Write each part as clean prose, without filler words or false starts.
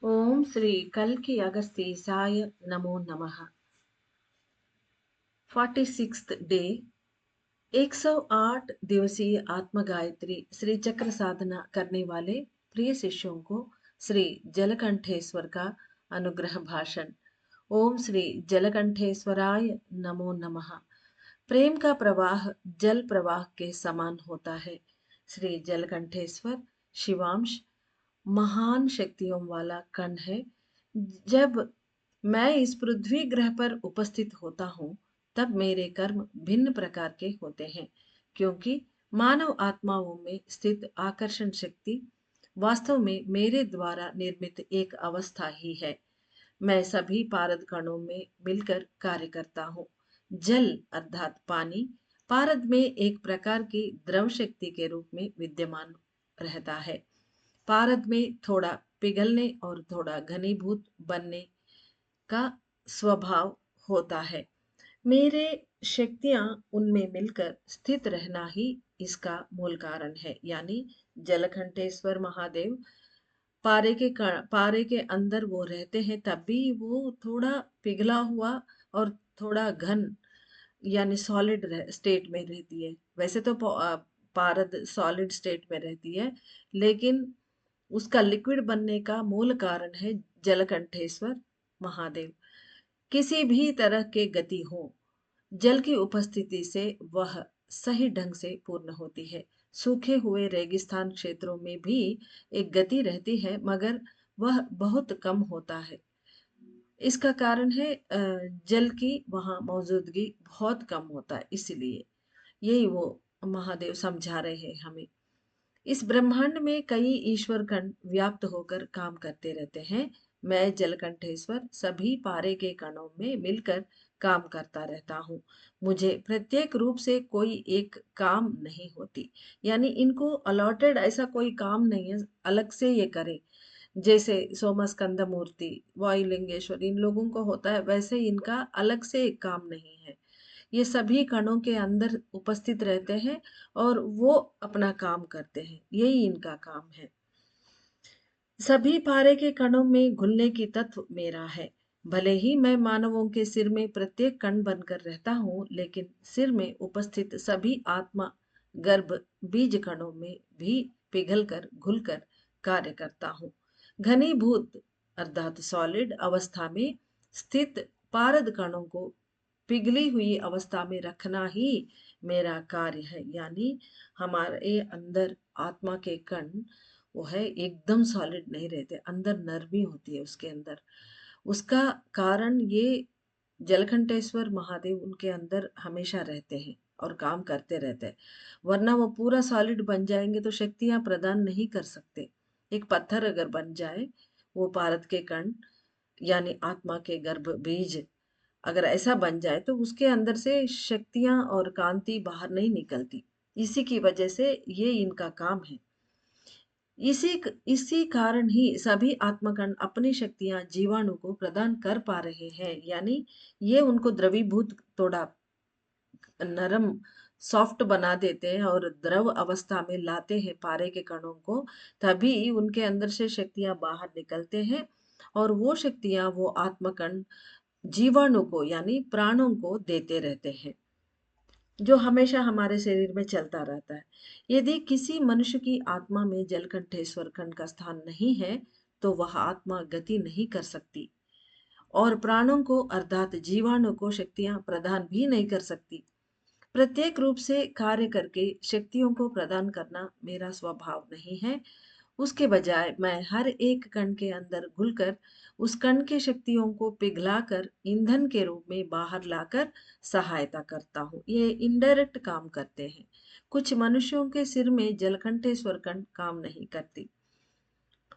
ओम श्री कल्कि अगस्तीसाय नमो नमः। 46th day. 108 दिवसीय आत्म गायत्री श्री चक्र साधना करने वाले प्रिय शिष्यों को श्री जलकंठेश्वर का अनुग्रह भाषण। ओम श्री जलकंठेश्वराय नमो नमः। प्रेम का प्रवाह जल प्रवाह के समान होता है। श्री जलकंठेश्वर शिवांश महान शक्तियों वाला कण है। जब मैं इस पृथ्वी ग्रह पर उपस्थित होता हूँ तब मेरे कर्म भिन्न प्रकार के होते हैं, क्योंकि मानव आत्माओं में स्थित आकर्षण शक्ति वास्तव में मेरे द्वारा निर्मित एक अवस्था ही है। मैं सभी पारद कणों में मिलकर कार्य करता हूँ। जल अर्थात पानी पारद में एक प्रकार की द्रव शक्ति के रूप में विद्यमान रहता है। पारद में थोड़ा पिघलने और थोड़ा घनीभूत बनने का स्वभाव होता है। मेरे शक्तियां उनमें मिलकर स्थित रहना ही इसका मूल कारण है। यानी जलकंठेश्वर महादेव पारे के अंदर वो रहते हैं, तब भी वो थोड़ा पिघला हुआ और थोड़ा घन यानी सॉलिड स्टेट में रहती है। वैसे तो पारद सॉलिड स्टेट में रहती है, लेकिन उसका लिक्विड बनने का मूल कारण है जलकंठेश्वर महादेव। किसी भी तरह के गति हो, जल की उपस्थिति से वह सही ढंग से पूर्ण होती है। सूखे हुए रेगिस्तान क्षेत्रों में भी एक गति रहती है, मगर वह बहुत कम होता है। इसका कारण है जल की वहाँ मौजूदगी बहुत कम होता है, इसलिए यही वो महादेव समझा रहे हैं हमें। इस ब्रह्मांड में कई ईश्वर कण व्याप्त होकर काम करते रहते हैं। मैं जलकंठेश्वर सभी पारे के कणों में मिलकर काम करता रहता हूँ। मुझे प्रत्येक रूप से कोई एक काम नहीं होती, यानी इनको अलॉटेड ऐसा कोई काम नहीं है अलग से ये करे। जैसे सोमस्कंद मूर्ति, वायुलिंगेश्वर इन लोगों को होता है, वैसे इनका अलग से एक काम नहीं है। ये सभी कणों के अंदर उपस्थित रहते हैं और वो अपना काम करते हैं, यही इनका काम है। सभी पारे के कणों में घुलने की तत्व मेरा है। भले ही मैं मानवों के सिर में प्रत्येक कण बनकर रहता हूँ, लेकिन सिर में उपस्थित सभी आत्मा गर्भ बीज कणों में भी पिघलकर घुलकर कार्य करता हूँ। घनीभूत अर्थात सॉलिड अवस्था में स्थित पारद कणों को पिघली हुई अवस्था में रखना ही मेरा कार्य है। यानी हमारे अंदर आत्मा के कण वो है एकदम सॉलिड नहीं रहते, अंदर नरमी होती है उसके अंदर। उसका कारण ये जलकंठेश्वर महादेव उनके अंदर हमेशा रहते हैं और काम करते रहते हैं। वरना वो पूरा सॉलिड बन जाएंगे तो शक्तियां प्रदान नहीं कर सकते। एक पत्थर अगर बन जाए, वो पारद के कण यानी आत्मा के गर्भ बीज अगर ऐसा बन जाए तो उसके अंदर से शक्तियां और कांति बाहर नहीं निकलती। इसी की वजह से ये इनका काम है। इसी कारण ही सभी आत्मकण अपनी शक्तियां जीवाणु को प्रदान कर पा रहे हैं। यानी ये उनको द्रवीभूत थोड़ा नरम सॉफ्ट बना देते हैं और द्रव अवस्था में लाते हैं पारे के कणों को। तभी उनके अंदर से शक्तियां बाहर निकलते हैं और वो शक्तियां वो आत्मकण जीवाणु को यानी प्राणों को देते रहते हैं, जो हमेशा हमारे शरीर में चलता रहता है। यदि किसी मनुष्य की आत्मा में जलकंठेश्वर खंड का स्थान नहीं है तो वह आत्मा गति नहीं कर सकती और प्राणों को अर्थात जीवाणु को शक्तियां प्रदान भी नहीं कर सकती। प्रत्येक रूप से कार्य करके शक्तियों को प्रदान करना मेरा स्वभाव नहीं है। उसके बजाय मैं हर एक कण के अंदर घुलकर उस कण की शक्तियों को पिघलाकर ईंधन के रूप में बाहर लाकर सहायता करता हूँ। ये इनडायरेक्ट काम करते हैं। कुछ मनुष्यों के सिर में जलकंठेश्वर कण काम नहीं करती।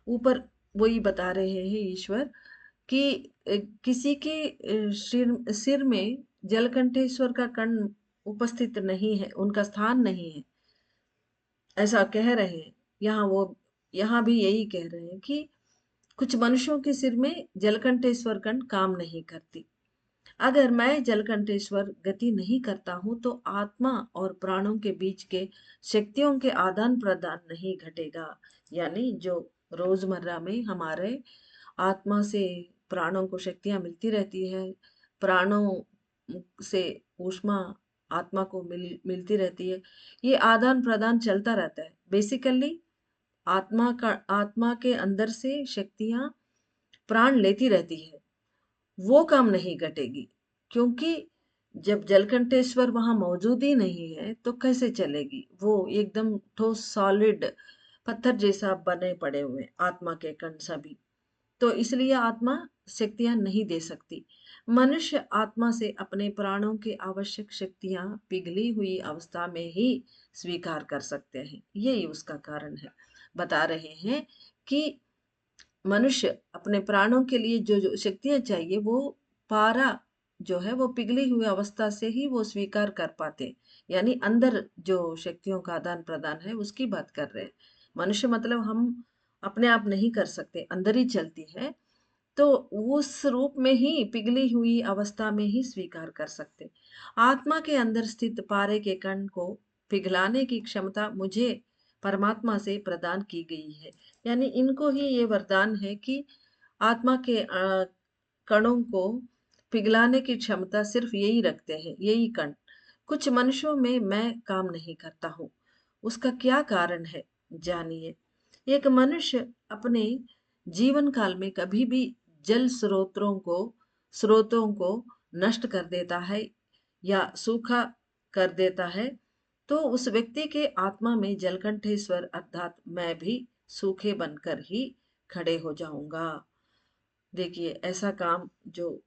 ऊपर वही बता रहे हैं ईश्वर कि किसी के सिर में जलकंठेश्वर का कण उपस्थित नहीं है, उनका स्थान नहीं है, ऐसा कह रहे हैं। यहाँ भी यही कह रहे हैं कि कुछ मनुष्यों के सिर में जलकंठेश्वर कण काम नहीं करती। अगर मैं जलकंठेश्वर गति नहीं करता हूं तो आत्मा और प्राणों के बीच के शक्तियों के आदान प्रदान नहीं घटेगा। यानी जो रोजमर्रा में हमारे आत्मा से प्राणों को शक्तियाँ मिलती रहती है, प्राणों से ऊष्मा आत्मा को मिलती रहती है। ये आदान-प्रदान चलता रहता है। बेसिकली आत्मा के अंदर से शक्तियाँ प्राण लेती रहती है। वो काम नहीं घटेगी, क्योंकि जब जलकंठेश्वर वहाँ मौजूद ही नहीं है, तो कैसे चलेगी? वो एकदम ठोस सॉलिड पत्थर जैसा बने पड़े हुए हैं, आत्मा के कण सभी। तो इसलिए आत्मा शक्तियाँ नहीं दे सकती। मनुष्य आत्मा से अपने प्राणों की आवश्यक शक्तियाँ पिघली हुई अवस्था में ही स्वीकार कर सकते हैं। यही उसका कारण है। बता रहे हैं कि मनुष्य अपने प्राणों के लिए जो शक्तियाँ चाहिए, वो पारा जो है वो पिघली हुई अवस्था से ही वो स्वीकार कर पाते। यानी अंदर जो शक्तियों का आदान-प्रदान है, उसकी बात कर रहे हैं। मनुष्य मतलब हम अपने आप नहीं कर सकते, अंदर ही चलती है। तो उस रूप में ही पिघली हुई अवस्था में ही स्वीकार कर सकते। आत्मा के अंदर स्थित पारे के कण को पिघलाने की क्षमता मुझे परमात्मा से प्रदान की गई है। यानी इनको ही ये वरदान है कि आत्मा के कणों को पिघलाने की क्षमता सिर्फ यही रखते हैं, यही कण। कुछ मनुष्यों में मैं काम नहीं करता हूँ। उसका क्या कारण है? जानिए। एक मनुष्य अपने जीवन काल में कभी भी जल स्रोतों को नष्ट कर देता है या सूखा कर देता है, तो उस व्यक्ति के आत्मा में जलकंठेश्वर अर्थात मैं भी सूखे बनकर ही खड़े हो जाऊंगा। देखिए, ऐसा काम जो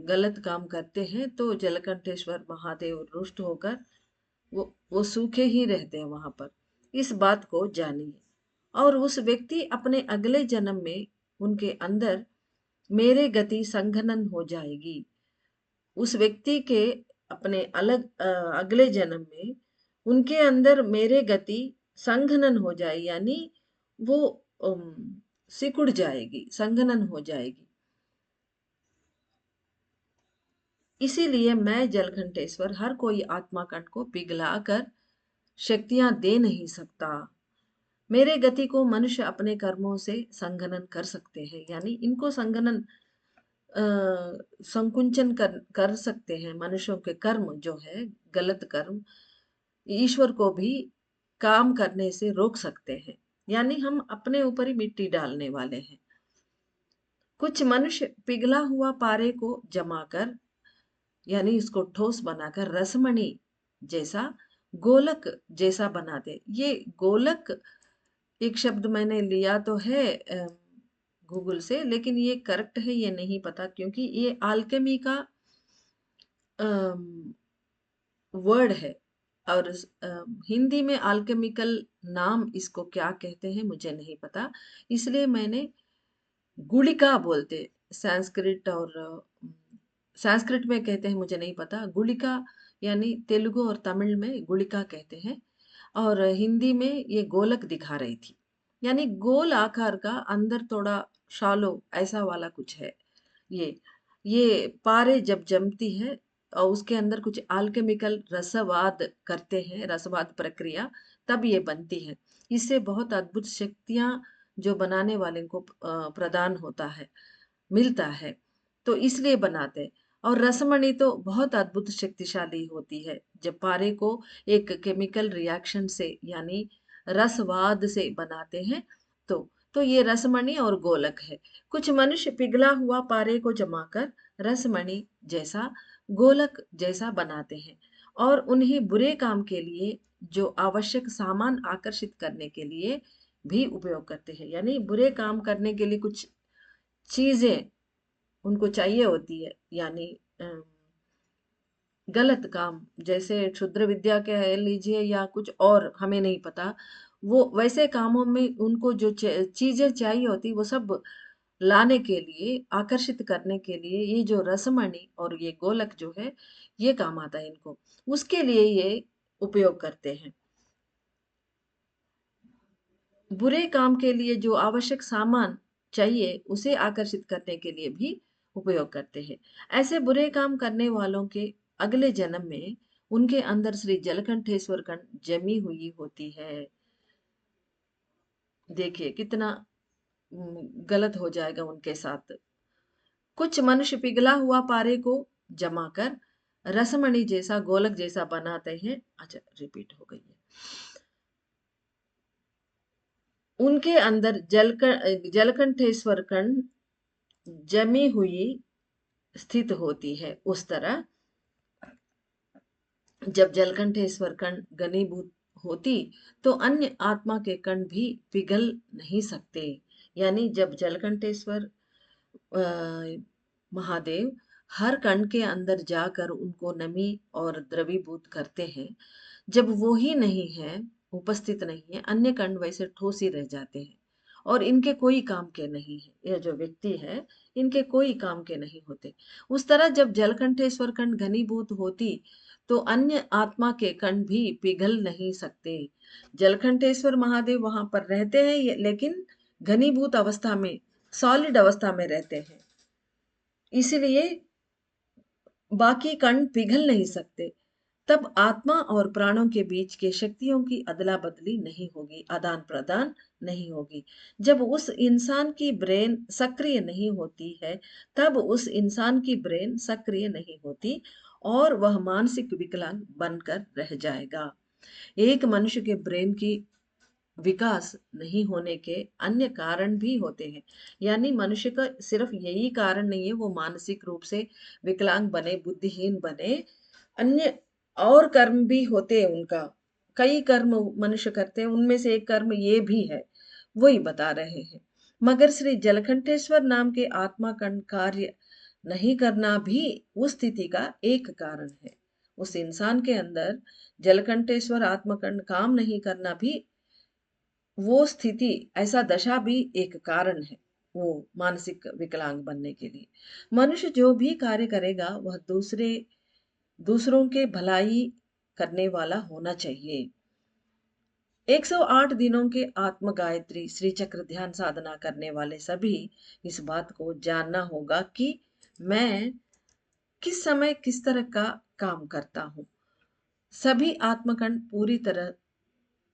गलत काम करते हैं, तो जलकंठेश्वर महादेव रुष्ट होकर वो सूखे ही रहते हैं वहां पर। इस बात को जानिए, और उस व्यक्ति अपने अगले जन्म में उनके अंदर मेरे गति संघनन हो जाएगी। उस व्यक्ति के अपने अगले जन्म में उनके अंदर मेरे गति संघनन हो जाए, यानी वो सिकुड़ जाएगी, संघनन हो जाएगी। इसीलिए मैं जलघंटेश्वर हर कोई आत्मा कण को पिघलाकर शक्तियां दे नहीं सकता। मेरे गति को मनुष्य अपने कर्मों से संघनन कर सकते हैं, यानी इनको संघनन संकुंचन कर सकते हैं। मनुष्यों के कर्म जो है, गलत कर्म, ईश्वर को भी काम करने से रोक सकते हैं। यानी हम अपने ऊपर ही मिट्टी डालने वाले हैं। कुछ मनुष्य पिघला हुआ पारे को जमाकर, यानी इसको ठोस बनाकर रसमणी जैसा, गोलक जैसा बनाते। ये गोलक एक शब्द मैंने लिया तो है गूगल से, लेकिन ये करेक्ट है ये नहीं पता, क्योंकि ये आल्केमी का वर्ड है। और हिंदी में अल्केमिकल नाम इसको क्या कहते हैं मुझे नहीं पता, इसलिए मैंने गुलिका बोलते। संस्कृत और संस्कृत में कहते हैं, मुझे नहीं पता। गुलिका यानी तेलुगु और तमिल में गुलिका कहते हैं, और हिंदी में ये गोलक दिखा रही थी। यानी गोल आकार का, अंदर थोड़ा शालो ऐसा वाला कुछ है। ये ये पारे जब जमती है और उसके अंदर कुछ अल्केमिकल रसवाद करते हैं, रसवाद प्रक्रिया, तब ये बनती है। इससे बहुत अद्भुत शक्तियां जो बनाने वाले को प्रदान होता है, मिलता है, तो इसलिए बनाते हैं। और रसमणी तो बहुत अद्भुत शक्तिशाली होती है। जब पारे को एक केमिकल रिएक्शन से, यानी रसवाद से बनाते हैं, तो ये रसमणी और गोलक है। कुछ मनुष्य पिघला हुआ पारे को जमाकर रसमणी जैसा, गोलक जैसा बनाते हैं, और उन्हें बुरे काम के लिए, जो आवश्यक सामान आकर्षित करने के लिए भी उपयोग करते हैं। यानी बुरे काम करने के लिए कुछ चीजें उनको चाहिए होती है, यानी गलत काम, जैसे क्षुद्र विद्या कह लीजिए या कुछ और, हमें नहीं पता। वो वैसे कामों में उनको जो चीजें चाहिए होती, वो सब लाने के लिए, आकर्षित करने के लिए, ये जो रसमणी और ये गोलक जो है, ये काम आता है इनको। उसके लिए ये उपयोग करते हैं। बुरे काम के लिए जो आवश्यक सामान चाहिए, उसे आकर्षित करने के लिए भी उपयोग करते हैं। ऐसे बुरे काम करने वालों के अगले जन्म में उनके अंदर श्री जलकंठेश्वर कण जमी हुई होती है। देखिए कितना गलत हो जाएगा उनके साथ। कुछ मनुष्य पिघला हुआ पारे को जमा कर रसमणी जैसा गोलक जैसा बनाते हैं। अच्छा, रिपीट हो गई है। उनके अंदर जलकंठेश्वर कण जमी हुई स्थित होती है। उस तरह जब जलकंठेश्वर कण घनीभूत होती तो अन्य आत्मा के कण भी पिघल नहीं सकते। यानी जब जलकंठेश्वर महादेव हर कण के अंदर जाकर उनको नमी और द्रवीभूत करते हैं, जब वो ही नहीं है, उपस्थित नहीं है, अन्य कण वैसे ठोस ही रह जाते हैं और इनके कोई काम के नहीं है। यह जो व्यक्ति है, इनके कोई काम के नहीं होते। उस तरह जब जलकंठेश्वर कण घनीभूत होती तो अन्य आत्मा के कण भी पिघल नहीं सकते। जलकंठेश्वर महादेव वहां पर रहते हैं लेकिन घनीभूत अवस्था में, सॉलिड अवस्था में रहते हैं, इसलिए बाकी कण पिघल नहीं सकते। तब आत्मा और प्राणों के बीच के शक्तियों की अदला बदली नहीं होगी, आदान प्रदान नहीं होगी। जब उस इंसान की ब्रेन सक्रिय नहीं होती है, तब उस इंसान की ब्रेन सक्रिय नहीं होती और वह मानसिक विकलांग बनकर रह जाएगा। एक मनुष्य के ब्रेन की विकास नहीं होने के अन्य कारण भी होते हैं। यानी मनुष्य का सिर्फ यही कारण नहीं है वो मानसिक रूप से विकलांग बने, बुद्धिहीन बने। अन्य और कर्म भी होते हैं उनका। कई कर्म मनुष्य करते हैं, उनमें से एक कर्म ये भी है, वही बता रहे हैं। मगर श्री जलकंठेश्वर नाम के आत्माकंड कार्य नहीं करना भी उस स्थिति का एक कारण है। उस इंसान के अंदर जलकंठेश्वर आत्मकंड काम नहीं करना भी, वो स्थिति, ऐसा दशा भी एक कारण है वो मानसिक विकलांग बनने के लिए। मनुष्य जो भी कार्य करेगा वह दूसरों के भलाई करने वाला होना चाहिए। 108 दिनों के आत्म गायत्री श्री चक्र ध्यान साधना करने वाले सभी इस बात को जानना होगा कि मैं किस समय किस तरह का काम करता हूँ। सभी आत्मकंड पूरी तरह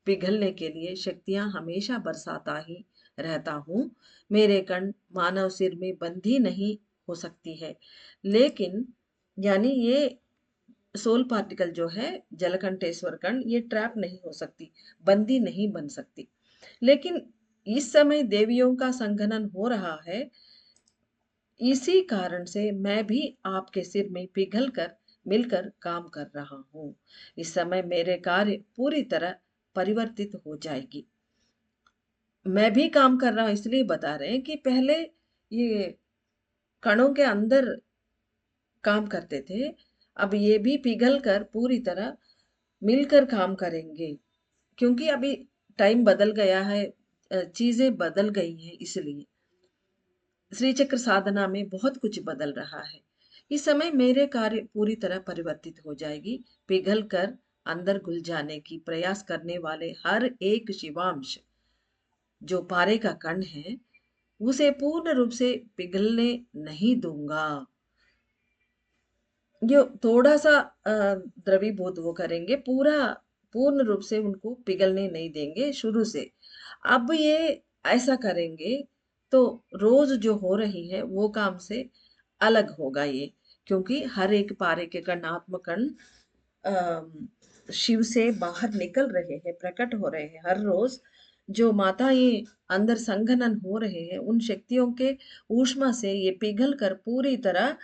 पिघलने के लिए शक्तियां हमेशा बरसाता ही रहता हूँ। मेरे कण मानव सिर में बंधी नहीं हो सकती है, लेकिन यानी ये सोल पार्टिकल जो है, जलकंठेश्वर कण, ये ट्रैप नहीं हो सकती, बंदी नहीं बन सकती। लेकिन इस समय देवियों का संघनन हो रहा है, इसी कारण से मैं भी आपके सिर में पिघल कर मिलकर काम कर रहा हूँ। इस समय मेरे कार्य पूरी तरह परिवर्तित हो जाएगी। मैं भी काम कर रहा हूँ, इसलिए बता रहे हैं कि पहले ये कणों के अंदर काम करते थे, अब ये भी पिघल कर पूरी तरह मिलकर काम करेंगे, क्योंकि अभी टाइम बदल गया है, चीजें बदल गई हैं, इसलिए श्री चक्र साधना में बहुत कुछ बदल रहा है। इस समय मेरे कार्य पूरी तरह परिवर्तित हो जाएगी। पिघल कर अंदर घुल जाने की प्रयास करने वाले हर एक शिवांश जो पारे का कण है, उसे पूर्ण रूप से पिघलने नहीं दूंगा। जो थोड़ा सा द्रवीभूत वो करेंगे, पूरा पूर्ण रूप से उनको पिघलने नहीं देंगे शुरू से। अब ये ऐसा करेंगे तो रोज जो हो रही है वो काम से अलग होगा ये, क्योंकि हर एक पारे के कण, आत्मकण शिव से बाहर निकल रहे हैं, प्रकट हो रहे हैं हर रोज। जो माता ये अंदर संघनन हो रहे हैं, उन शक्तियों के ऊष्मा से ये पिघल कर पूरी तरह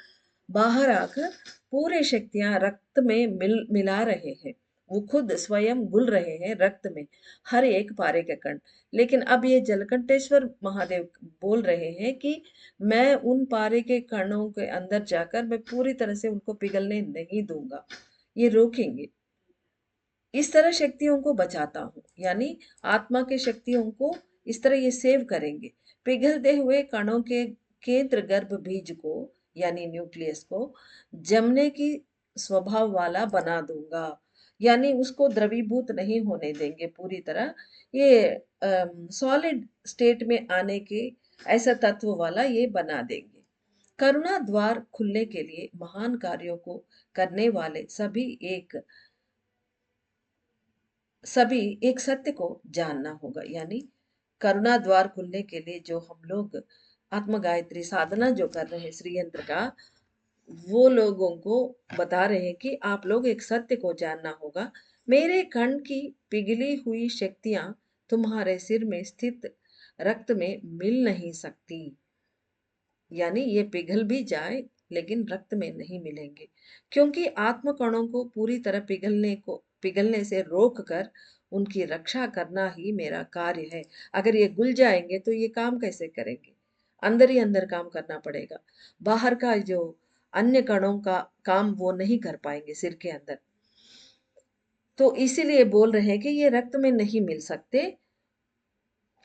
बाहर आकर पूरे शक्तियां रक्त में मिला रहे हैं। वो खुद स्वयं घुल रहे हैं रक्त में, हर एक पारे के कण। लेकिन अब ये जलकंठेश्वर महादेव बोल रहे हैं कि मैं उन पारे के कणों के अंदर जाकर मैं पूरी तरह से उनको पिघलने नहीं दूंगा, ये रोकेंगे। इस तरह शक्तियों को बचाता हूँ, यानी आत्मा के शक्तियों को इस तरह ये सेव करेंगे। पिघलते हुए कणों के केंद्र गर्भ बीज को, यानी न्यूक्लियस को जमने की स्वभाव वाला बना दूंगा, यानी उसको द्रवीभूत नहीं होने देंगे पूरी तरह। ये सॉलिड स्टेट में आने के ऐसा तत्व वाला ये बना देंगे। करुणा द्वार खुलने के लिए महान कार्यों को करने वाले सभी एक सत्य को जानना होगा, यानी करुणा द्वार खुलने के लिए जो हम लोग आत्म गायत्री साधना जो कर रहे हैं श्री यंत्र का, वो लोगों को बता रहे हैं कि आप लोग एक सत्य को जानना होगा। मेरे कण की पिघली हुई शक्तियां तुम्हारे सिर में स्थित रक्त में मिल नहीं सकती। यानी ये पिघल भी जाए लेकिन रक्त में नहीं मिलेंगे, क्योंकि आत्म कणों को पूरी तरह पिघलने से रोक कर उनकी रक्षा करना ही मेरा कार्य है। अगर ये घुल जाएंगे तो ये काम कैसे करेंगे? अंदर ही अंदर काम करना पड़ेगा। बाहर का जो अन्य कणों का काम वो नहीं कर पाएंगे सिर के अंदर। तो इसीलिए बोल रहे हैं कि ये रक्त में नहीं मिल सकते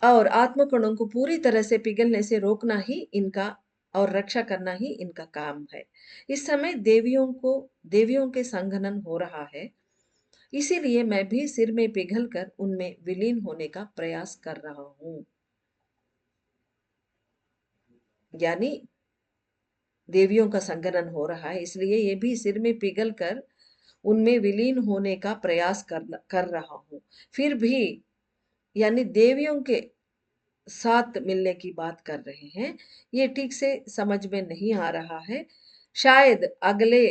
और आत्म कणों को पूरी तरह से पिघलने से रोकना ही इनका और रक्षा करना ही इनका काम है। इस समय देवियों के संघनन हो रहा है, इसीलिए मैं भी सिर में पिघल कर उनमें विलीन होने का प्रयास कर रहा हूँ। यानी देवियों का संघनन हो रहा है, इसलिए ये भी सिर में पिघल कर उनमें विलीन होने का प्रयास कर रहा हूँ। फिर भी यानी देवियों के साथ मिलने की बात कर रहे हैं, ये ठीक से समझ में नहीं आ रहा है। शायद अगले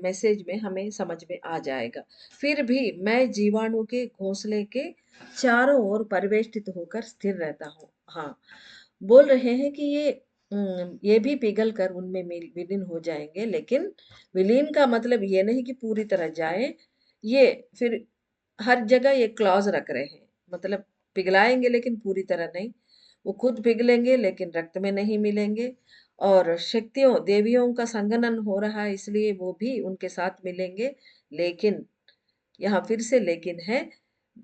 मैसेज में हमें समझ में आ जाएगा। फिर भी मैं जीवाणु के घोंसले के चारों ओर परिवेष्टित होकर स्थिर रहता हूँ। हाँ, बोल रहे हैं कि ये भी पिघल कर उनमें विलीन हो जाएंगे, लेकिन विलीन का मतलब ये नहीं कि पूरी तरह जाए। ये फिर हर जगह ये क्लॉज रख रहे हैं, मतलब पिघलाएंगे लेकिन पूरी तरह नहीं। वो खुद पिघलेंगे लेकिन रक्त में नहीं मिलेंगे। और शक्तियों देवियों का संगनन हो रहा है, इसलिए वो भी उनके साथ मिलेंगे। लेकिन यहाँ फिर से लेकिन है,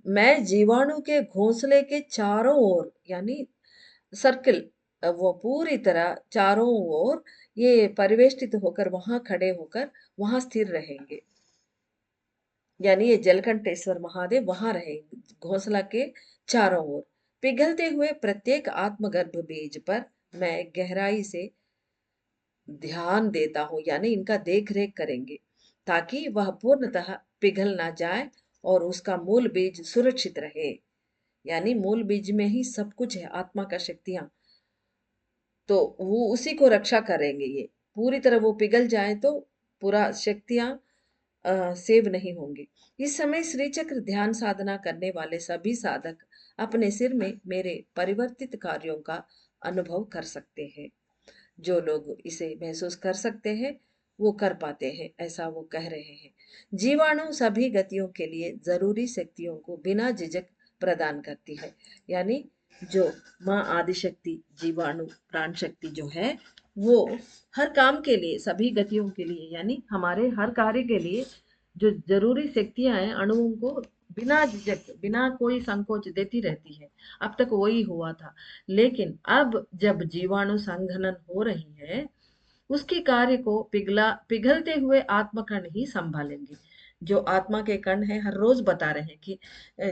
मैं जीवाणु के घोंसले के चारों ओर यानी सर्किल, वो पूरी तरह चारों ओर ये परिवेष्टित होकर वहां खड़े होकर वहां स्थिर रहेंगे। यानी ये जलकंठेश्वर महादेव वहां रहेंगे घोंसला के चारों ओर। पिघलते हुए प्रत्येक आत्मगर्भ बीज पर मैं गहराई से ध्यान देता हूँ, यानी इनका देख रेख करेंगे ताकि वह पूर्णतः पिघल ना जाए और उसका मूल बीज सुरक्षित रहे। यानी मूल बीज में ही सब कुछ है, आत्मा का शक्तियां, तो वो उसी को रक्षा करेंगे। ये पूरी तरह वो पिघल जाए तो पूरा शक्तियां सेव नहीं होंगी। इस समय श्री चक्र ध्यान साधना करने वाले सभी साधक अपने सिर में मेरे परिवर्तित कार्यों का अनुभव कर सकते हैं। जो लोग इसे महसूस कर सकते हैं वो कर पाते हैं, ऐसा वो कह रहे हैं। जीवाणु सभी गतियों के लिए जरूरी शक्तियों को बिना झिझक प्रदान करती है। यानी जो माँ आदिशक्ति जीवाणु प्राण शक्ति जो है, वो हर काम के लिए सभी गतियों के लिए यानी हमारे हर कार्य के लिए जो जरूरी शक्तियां हैं अणुओं को बिना झिझक बिना कोई संकोच देती रहती है। अब तक वही हुआ था, लेकिन अब जब जीवाणु संघनन हो रही है, उसके कार्य को पिघलते हुए आत्मकण ही संभालेंगे। जो आत्मा के कण है हर रोज बता रहे हैं कि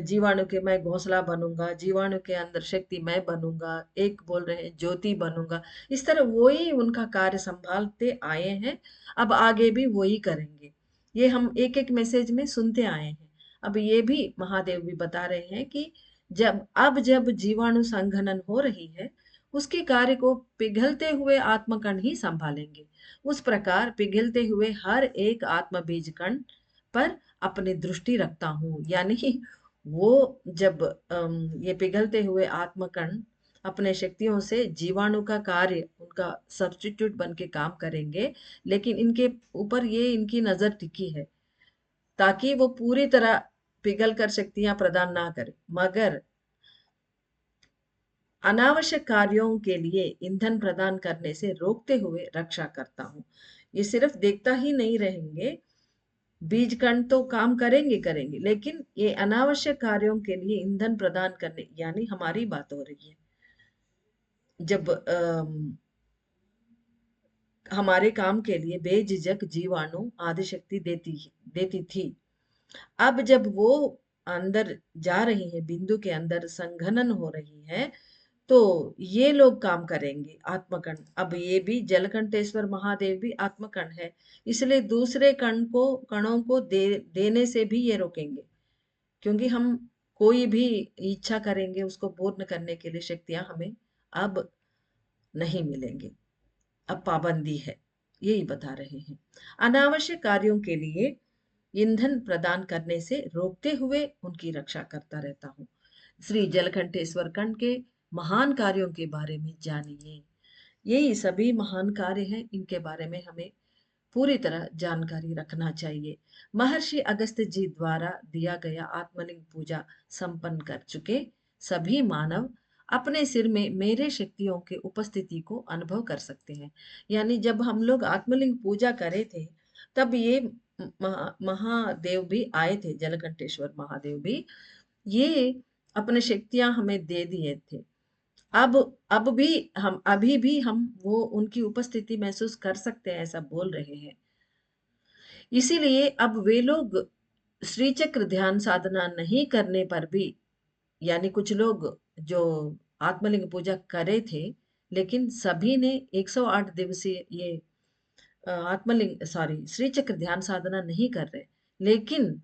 जीवाणु के मैं घोंसला बनूंगा, जीवाणु के अंदर शक्ति मैं बनूंगा, एक बोल रहे हैं ज्योति बनूंगा। इस तरह वही उनका कार्य संभालते आए हैं, अब आगे भी वही करेंगे। ये हम एक एक मैसेज में सुनते आए हैं। अब ये भी महादेव भी बता रहे हैं कि जब जीवाणु संघनन हो रही है, उसके कार्य को पिघलते हुए आत्मकण ही संभालेंगे। उस प्रकार पिघलते हुए हर एक आत्म बीज कण पर अपनी दृष्टि रखता हूँ। यानी वो जब ये पिघलते हुए आत्मकण अपने शक्तियों से जीवाणु का कार्य उनका सब्स्टिट्यूट बन के काम करेंगे, लेकिन इनके ऊपर ये इनकी नजर टिकी है ताकि वो पूरी तरह पिघल कर शक्तियां प्रदान ना करे, मगर अनावश्यक कार्यों के लिए ईंधन प्रदान करने से रोकते हुए रक्षा करता हूँ। ये सिर्फ देखता ही नहीं रहेंगे, बीज कण तो काम करेंगे करेंगे, लेकिन ये अनावश्यक कार्यों के लिए ईंधन प्रदान करने यानी हमारी बात हो रही है। जब हमारे काम के लिए बेझिझक जीवाणु आदिशक्ति देती थी, अब जब वो अंदर जा रही है, बिंदु के अंदर संघनन हो रही है, तो ये लोग काम करेंगे आत्मकण। अब ये भी जलकंठेश्वर महादेव भी आत्मकण है, इसलिए दूसरे कणों को देने से भी ये रोकेंगे, क्योंकि हम कोई भी इच्छा करेंगे उसको पूर्ण करने के लिए शक्तियां हमें अब नहीं मिलेंगी, अब पाबंदी है, यही बता रहे हैं। अनावश्यक कार्यों के लिए ईंधन प्रदान करने से रोकते हुए उनकी रक्षा करता रहता हूँ। श्री जलकंठेश्वर कंठ के महान कार्यों के बारे में जानिए। यही सभी महान कार्य हैं, इनके बारे में हमें पूरी तरह जानकारी रखना चाहिए। महर्षि अगस्त्य जी द्वारा दिया गया आत्मलिंग पूजा संपन्न कर चुके सभी मानव अपने सिर में मेरे शक्तियों के उपस्थिति को अनुभव कर सकते हैं। यानी जब हम लोग आत्मलिंग पूजा करे थे, तब ये महादेव भी आए थे, जलकंठेश्वर महादेव भी, ये अपने शक्तियां हमें दे दिए थे। अब अब भी हम अभी भी हम वो उनकी उपस्थिति महसूस कर सकते हैं, ऐसा बोल रहे हैं। इसीलिए अब वे लोग श्री चक्र ध्यान साधना नहीं करने पर भी, यानी कुछ लोग जो आत्मलिंग पूजा करे थे, लेकिन सभी ने 108 दिवसीय ये आत्मलिंग सॉरी श्री चक्र ध्यान साधना नहीं कर रहे, लेकिन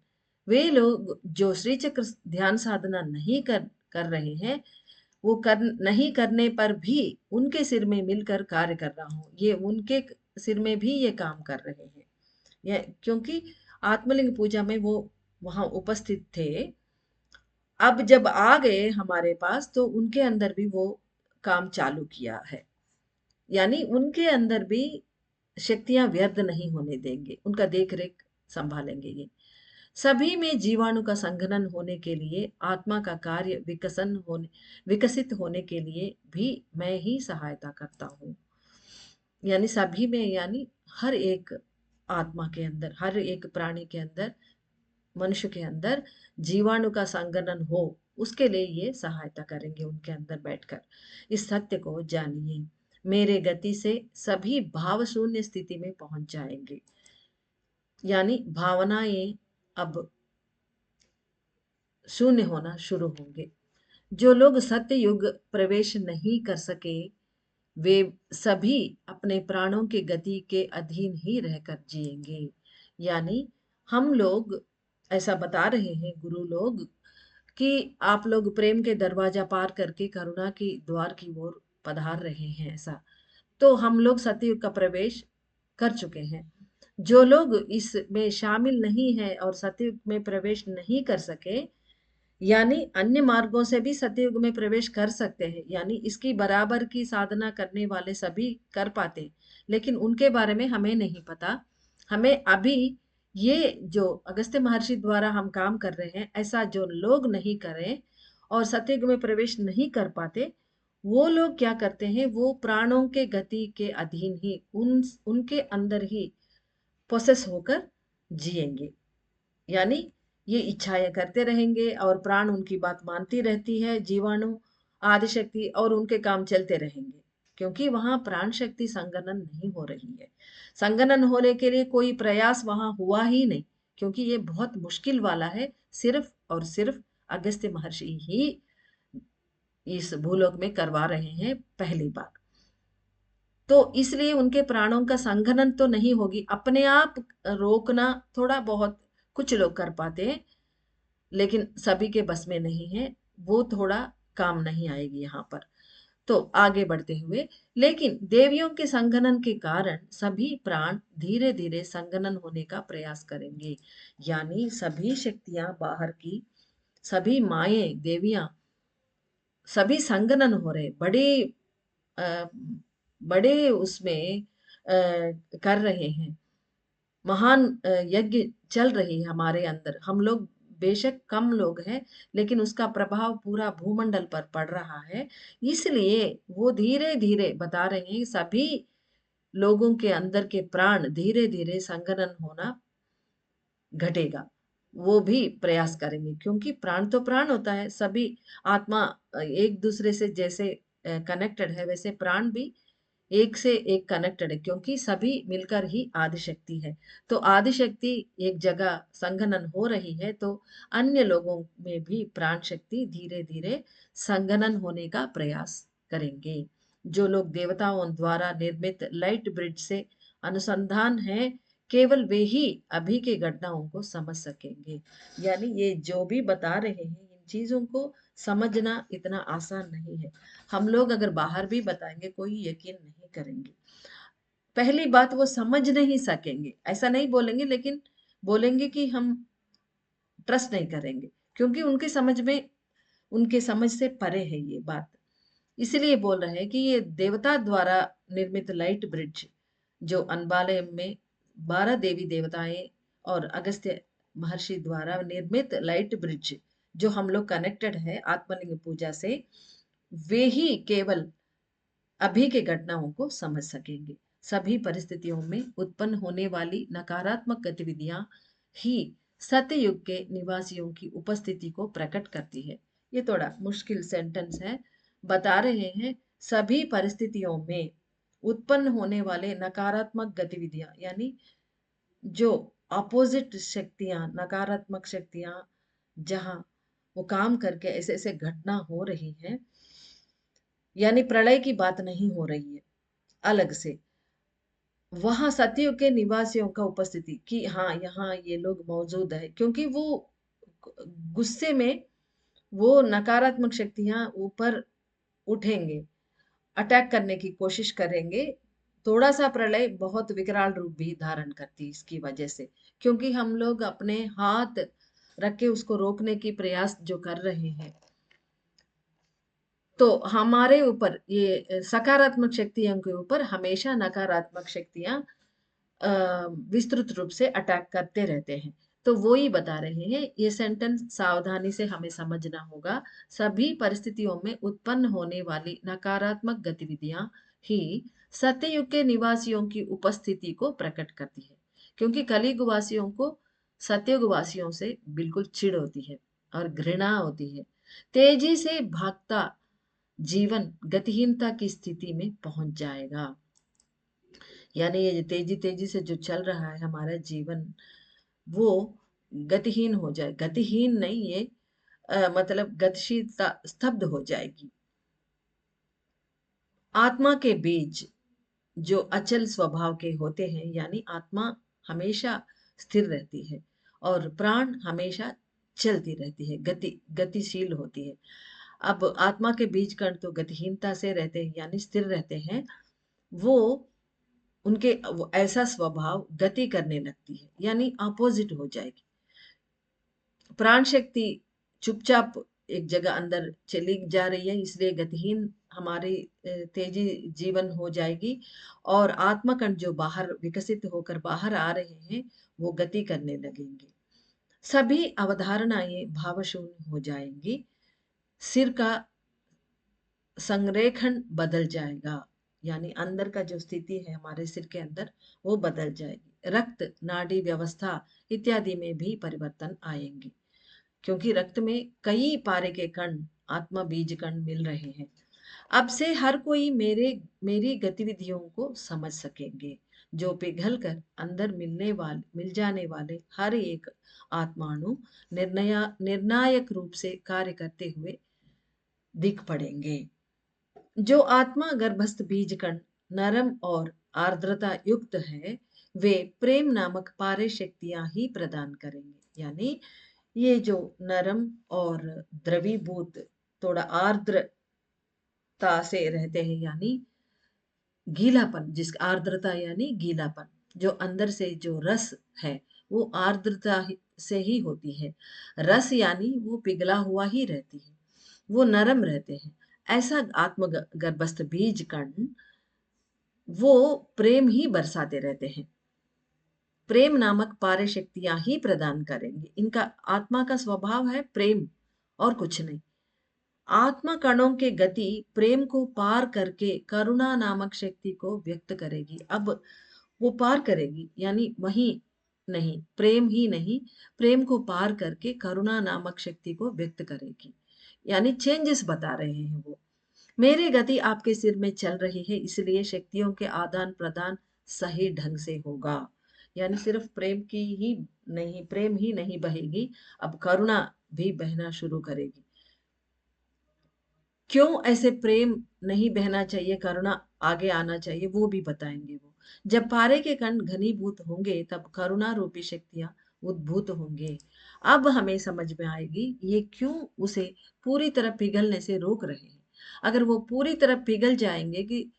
वे लोग जो श्री चक्र ध्यान साधना नहीं कर रहे हैं, वो कर नहीं करने पर भी उनके सिर में मिलकर कार्य कर रहा हूँ, ये उनके सिर में भी ये काम कर रहे हैं। क्योंकि आत्मलिंग पूजा में वो वहां उपस्थित थे। अब जब आ गए हमारे पास, तो उनके अंदर भी वो काम चालू किया है, यानी उनके अंदर भी शक्तियां व्यर्थ नहीं होने देंगे, उनका देख रेख संभालेंगे। ये सभी में जीवाणु का संघनन होने के लिए, आत्मा का कार्य विकसित होने के लिए भी मैं ही सहायता करता हूँ। यानी सभी में, यानी हर एक आत्मा के अंदर, हर एक प्राणी के अंदर, मनुष्य के अंदर जीवाणु का संगठन हो, उसके लिए ये सहायता करेंगे उनके अंदर बैठकर। इस सत्य को जानिए, मेरे गति से सभी भाव शून्य स्थिति में पहुंच जाएंगे। यानी भावनाएं अब शून्य होना शुरू होंगे। जो लोग सत्य युग प्रवेश नहीं कर सके, वे सभी अपने प्राणों के गति के अधीन ही रहकर जिएंगे। यानी हम लोग ऐसा बता रहे हैं गुरु लोग, कि आप लोग प्रेम के दरवाजा पार करके करुणा की द्वार की ओर पधार रहे हैं, ऐसा। तो हम लोग सतयुग का प्रवेश कर चुके हैं। जो लोग इसमें शामिल नहीं है और सतयुग में प्रवेश नहीं कर सके, यानी अन्य मार्गों से भी सतयुग में प्रवेश कर सकते हैं, यानी इसकी बराबर की साधना करने वाले सभी कर पाते, लेकिन उनके बारे में हमें नहीं पता। हमें अभी ये जो अगस्त्य महर्षि द्वारा हम काम कर रहे हैं, ऐसा जो लोग नहीं करें और सतयुग में प्रवेश नहीं कर पाते, वो लोग क्या करते हैं, वो प्राणों के गति के अधीन ही उनके अंदर ही प्रोसेस होकर जिएंगे। यानी ये इच्छाएं करते रहेंगे और प्राण उनकी बात मानती रहती है, जीवाणु आदि शक्ति, और उनके काम चलते रहेंगे, क्योंकि वहां प्राण शक्ति संगनन नहीं हो रही है। संगनन होने के लिए कोई प्रयास वहां हुआ ही नहीं, क्योंकि ये बहुत मुश्किल वाला है। सिर्फ और सिर्फ अगस्त्य महर्षि ही इस भूलोक में करवा रहे हैं पहली बार। तो इसलिए उनके प्राणों का संघनन तो नहीं होगी, अपने आप रोकना थोड़ा बहुत कुछ लोग कर पाते हैं, लेकिन सभी के बस में नहीं है, वो थोड़ा काम नहीं आएगी यहाँ पर। तो आगे बढ़ते हुए, लेकिन देवियों के संघनन के कारण सभी प्राण धीरे धीरे संघनन होने का प्रयास करेंगे। यानी सभी शक्तियां बाहर की, सभी माएं देवियां, सभी संघनन हो रहे, अ, बड़े उसमें कर रहे हैं, महान यज्ञ चल रही है हमारे अंदर। हम लोग बेशक कम लोग हैं, लेकिन उसका प्रभाव पूरा भूमंडल पर पड़ रहा है। इसलिए वो धीरे धीरे बता रहे हैं, सभी लोगों के अंदर के प्राण धीरे धीरे संगनन होना घटेगा, वो भी प्रयास करेंगे, क्योंकि प्राण तो प्राण होता है, सभी आत्मा एक दूसरे से जैसे कनेक्टेड है, वैसे प्राण भी एक से एक कनेक्टेड है, क्योंकि सभी मिलकर ही आदि शक्ति है। तो आदि शक्ति एक जगह संघनन हो रही है, तो अन्य लोगों में भी प्राण शक्ति धीरे धीरे संघनन होने का प्रयास करेंगे। जो लोग देवताओं द्वारा निर्मित लाइट ब्रिज से अनुसंधान है, केवल वे ही अभी के घटनाओं को समझ सकेंगे। यानी ये जो भी बता रहे हैं, चीजों को समझना इतना आसान नहीं है। हम लोग अगर बाहर भी बताएंगे कोई यकीन नहीं करेंगे। पहली बात वो समझ नहीं सकेंगे, ऐसा नहीं बोलेंगे, लेकिन बोलेंगे कि हम ट्रस्ट नहीं करेंगे, क्योंकि उनके समझ से परे है ये बात। इसलिए बोल रहे हैं कि ये देवता द्वारा निर्मित लाइट ब्रिज, जो अनबालयम में 12 देवी देवताएं और अगस्त्य महर्षि द्वारा निर्मित लाइट ब्रिज, जो हम लोग कनेक्टेड है आत्मलिंग पूजा से, वे ही केवल अभी के घटनाओं को समझ सकेंगे। सभी परिस्थितियों में उत्पन्न होने वाली नकारात्मक गतिविधियां ही सतयुग के निवासियों की उपस्थिति को प्रकट करती है। ये थोड़ा मुश्किल सेंटेंस है। बता रहे हैं सभी परिस्थितियों में उत्पन्न होने वाले नकारात्मक गतिविधियां, यानी जो अपोजिट शक्तियां, नकारात्मक शक्तियां, जहां वो काम करके ऐसे ऐसे घटना हो रही है, यानी प्रलय की बात नहीं हो रही है अलग से, वहां सतयुग के निवासियों का उपस्थिति कि हाँ यहाँ ये लोग मौजूद है, क्योंकि वो गुस्से में वो नकारात्मक शक्तियां ऊपर उठेंगे, अटैक करने की कोशिश करेंगे। थोड़ा सा प्रलय बहुत विकराल रूप भी धारण करती है इसकी वजह से, क्योंकि हम लोग अपने हाथ रख के उसको रोकने की प्रयास जो कर रहे हैं, तो हमारे ऊपर ये सकारात्मक शक्तियों के ऊपर हमेशा नकारात्मक शक्तियां विस्तृत रूप से अटैक करते रहते हैं। तो वो ही बता रहे हैं, ये सेंटेंस सावधानी से हमें समझना होगा। सभी परिस्थितियों में उत्पन्न होने वाली नकारात्मक गतिविधियां ही सत्ययुग के निवासियों की उपस्थिति को प्रकट करती है, क्योंकि कलियुग वासियों को सत्ययुग वासियों से बिल्कुल चिढ़ होती है और घृणा होती है। तेजी से भागता जीवन गतिहीनता की स्थिति में पहुंच जाएगा। यानी ये तेजी तेजी से जो चल रहा है हमारा जीवन, वो गतिहीन हो जाए, गतिहीन नहीं, ये मतलब गतिशीलता स्तब्ध हो जाएगी। आत्मा के बीज जो अचल स्वभाव के होते हैं, यानी आत्मा हमेशा स्थिर रहती है और प्राण हमेशा चलती रहती है, गतिशील होती है। अब आत्मा के बीज कण तो गतिहीनता से रहते हैं, यानी स्थिर रहते हैं। वो उनके वो ऐसा स्वभाव गति करने लगती है, यानी अपोजिट हो जाएगी। प्राण शक्ति चुपचाप एक जगह अंदर चली जा रही है, इसलिए गतिहीन हमारी तेजी जीवन हो जाएगी। और आत्मकण जो बाहर विकसित होकर बाहर आ रहे हैं, वो गति करने लगेंगे। सभी अवधारणाएं भावशून्य हो जाएंगी। सिर का संरेखण बदल जाएगा, यानी अंदर का जो स्थिति है हमारे सिर के अंदर, वो बदल जाएगी। रक्त, नाड़ी व्यवस्था इत्यादि में भी परिवर्तन आएंगे, क्योंकि रक्त में कई पारे के कण, आत्मा बीज कण मिल रहे हैं। अब से हर कोई मेरी गतिविधियों को समझ सकेंगे, जो पिघल कर अंदर मिल जाने वाले हर एक आत्माणु निर्णायक रूप से कार्य करते हुए दिख पड़ेंगे। जो आत्मा गर्भस्थ बीज कण नरम और आर्द्रता युक्त है, वे प्रेम नामक पारे शक्तियां ही प्रदान करेंगे। यानी ये जो नरम और द्रवीभूत, थोड़ा आर्द्रता से रहते हैं, यानी गीलापन, जिसका आर्द्रता यानी गीलापन, जो अंदर से जो रस है वो आर्द्रता से ही होती है। रस यानी वो पिघला हुआ ही रहती है, वो नरम रहते हैं। ऐसा आत्म गर्भस्थ बीज कण वो प्रेम ही बरसाते रहते हैं, प्रेम नामक पारे शक्तियां ही प्रदान करेंगे। इनका आत्मा का स्वभाव है प्रेम और कुछ नहीं। आत्मा कणों के गति प्रेम को पार करके करुणा नामक शक्ति को व्यक्त करेगी। अब वो पार करेगी, यानी वही नहीं, प्रेम ही नहीं, प्रेम को पार करके करुणा नामक शक्ति को व्यक्त करेगी, यानी चेंजेस बता रहे हैं वो। मेरी गति आपके सिर में चल रही है, इसलिए शक्तियों के आदान प्रदान सही ढंग से होगा। यानी सिर्फ प्रेम ही नहीं बहेगी, अब करुणा भी बहना शुरू करेगी। क्यों ऐसे प्रेम नहीं बहना चाहिए, करुणा आगे आना चाहिए, वो भी बताएंगे वो। जब पारे के कण घनीभूत होंगे, तब करुणा रूपी शक्तियां उद्भूत होंगे। अब हमें समझ में आएगी ये क्यों उसे पूरी तरह पिघलने से रोक रहे हैं। अगर वो पूरी तरह पिघल जाएंगे कि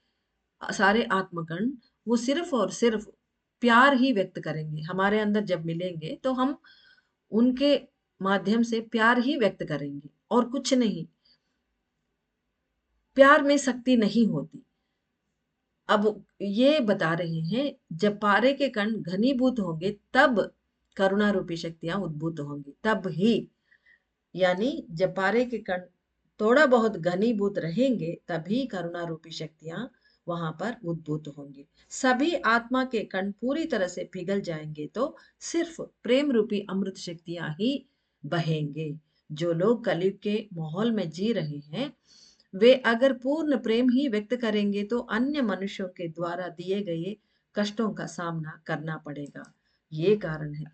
सारे आत्मकण, वो सिर्फ और सिर्फ प्यार ही व्यक्त करेंगे। हमारे अंदर जब मिलेंगे तो हम उनके माध्यम से प्यार ही व्यक्त करेंगे और कुछ नहीं। प्यार में शक्ति नहीं होती। अब ये बता रहे हैं जब पारे के कण घनीभूत होंगे तब करुणा रूपी शक्तियां उद्भूत होंगी, तब ही। यानी जब पारे के कण थोड़ा बहुत घनीभूत रहेंगे तभी करुणा रूपी शक्तियां वहां पर उद्भूत होंगी। सभी आत्मा के कण पूरी तरह से पिघल जाएंगे तो सिर्फ प्रेम रूपी अमृत शक्तियां ही बहेंगे। जो लोग कलयुग के माहौल में जी रहे हैं वे अगर पूर्ण प्रेम ही व्यक्त करेंगे तो अन्य मनुष्यों के द्वारा दिए गए कष्टों का सामना करना पड़ेगा। ये कारण है।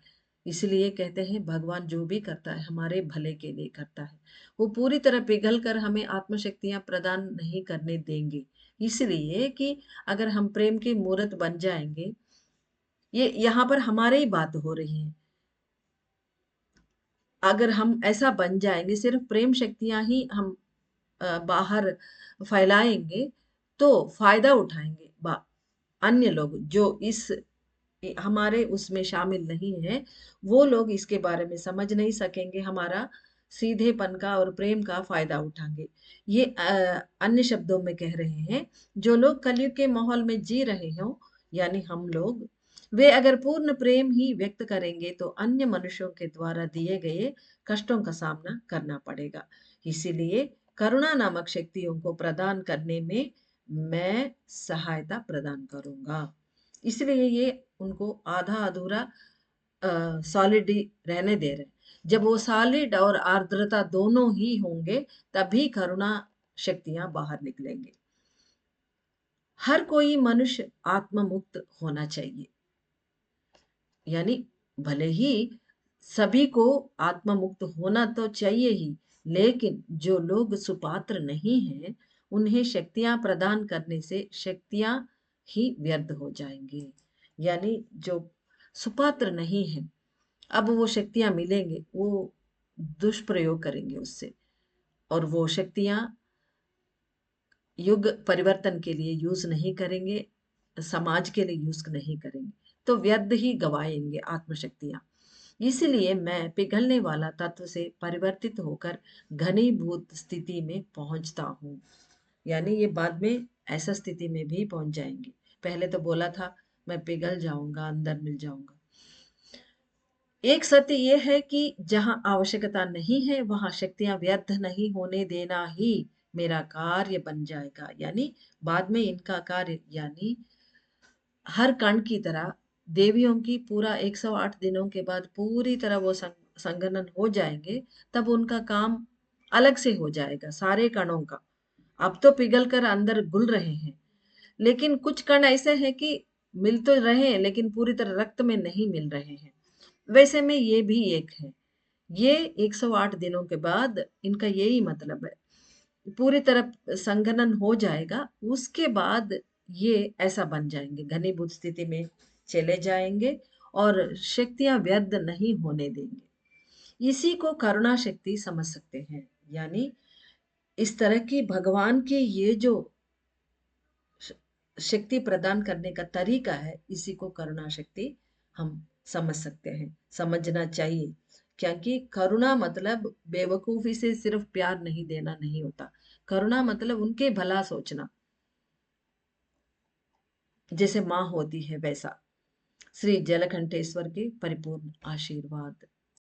इसलिए कहते हैं भगवान जो भी करता है हमारे भले के लिए करता है। वो पूरी तरह पिघल कर हमें आत्मशक्तियां प्रदान नहीं करने देंगे। इसलिए कि अगर हम प्रेम के मूर्त बन जाएंगे, ये यहाँ पर हमारे ही बात हो रही है। अगर हम ऐसा बन जाएंगे सिर्फ प्रेम शक्तियां ही हम बाहर फैलाएंगे तो फायदा उठाएंगे अन्य लोग जो इस हमारे उसमें शामिल नहीं है। वो लोग इसके बारे में समझ नहीं सकेंगे, हमारा सीधेपन का और प्रेम का फायदा उठाएंगे। ये अन्य शब्दों में कह रहे हैं जो लोग कलयुग के माहौल में जी रहे हो, यानी हम लोग, वे अगर पूर्ण प्रेम ही व्यक्त करेंगे तो अन्य मनुष्यों के द्वारा दिए गए कष्टों का सामना करना पड़ेगा। इसीलिए करुणा नामक शक्तियों को प्रदान करने में मैं सहायता प्रदान करूंगा। इसलिए ये उनको आधा अधूरा सॉलिड ही रहने दे रहे। जब वो सॉलिड और आर्द्रता दोनों ही होंगे तभी करुणा शक्तियां बाहर निकलेंगे। हर कोई मनुष्य आत्म मुक्त होना चाहिए। यानी भले ही सभी को आत्म मुक्त होना तो चाहिए ही, लेकिन जो लोग सुपात्र नहीं हैं उन्हें शक्तियां प्रदान करने से शक्तियां ही व्यर्थ हो जाएंगी। यानी जो सुपात्र नहीं है, अब वो शक्तियां मिलेंगे वो दुष्प्रयोग करेंगे उससे, और वो शक्तियां युग परिवर्तन के लिए यूज नहीं करेंगे, समाज के लिए यूज नहीं करेंगे, तो व्यर्थ ही गवाएंगे आत्मशक्तियां। इसलिए मैं पिघलने वाला तत्व से परिवर्तित होकर घनीभूत स्थिति में पहुंचता हूँ। यानी ये बाद में ऐसा स्थिति में भी पहुंच जाएंगे। पहले तो बोला था मैं पिघल जाऊंगा, अंदर मिल जाऊंगा। एक सत्य यह है कि जहां आवश्यकता नहीं है वहां शक्तियां व्यर्थ नहीं होने देना ही मेरा कार्य बन जाएगा। यानी बाद में इनका कार्य, यानी हर कण की तरह देवियों की पूरा 108 दिनों के बाद पूरी तरह वो संगठन हो जाएंगे, तब उनका काम अलग से हो जाएगा सारे कणों का। अब तो पिघल कर अंदर घुल रहे हैं, लेकिन कुछ कण ऐसे हैं कि मिल तो रहे लेकिन पूरी तरह रक्त में नहीं मिल रहे हैं। वैसे में ये भी एक है। ये 108 दिनों के बाद इनका यही मतलब है, पूरी तरह संघनन हो जाएगा, उसके बाद ये ऐसा बन जाएंगे, घनीभूत स्थिति में चले जाएंगे और शक्तियां व्यर्थ नहीं होने देंगे। इसी को करुणा शक्ति समझ सकते हैं। यानी इस तरह की भगवान की ये जो शक्ति प्रदान करने का तरीका है, इसी को करुणा शक्ति हम समझ सकते हैं, समझना चाहिए। क्योंकि करुणा मतलब बेवकूफी से सिर्फ प्यार नहीं देना नहीं होता। करुणा मतलब उनके भला सोचना, जैसे माँ होती है वैसा। श्री जलकंठेश्वर के परिपूर्ण आशीर्वाद।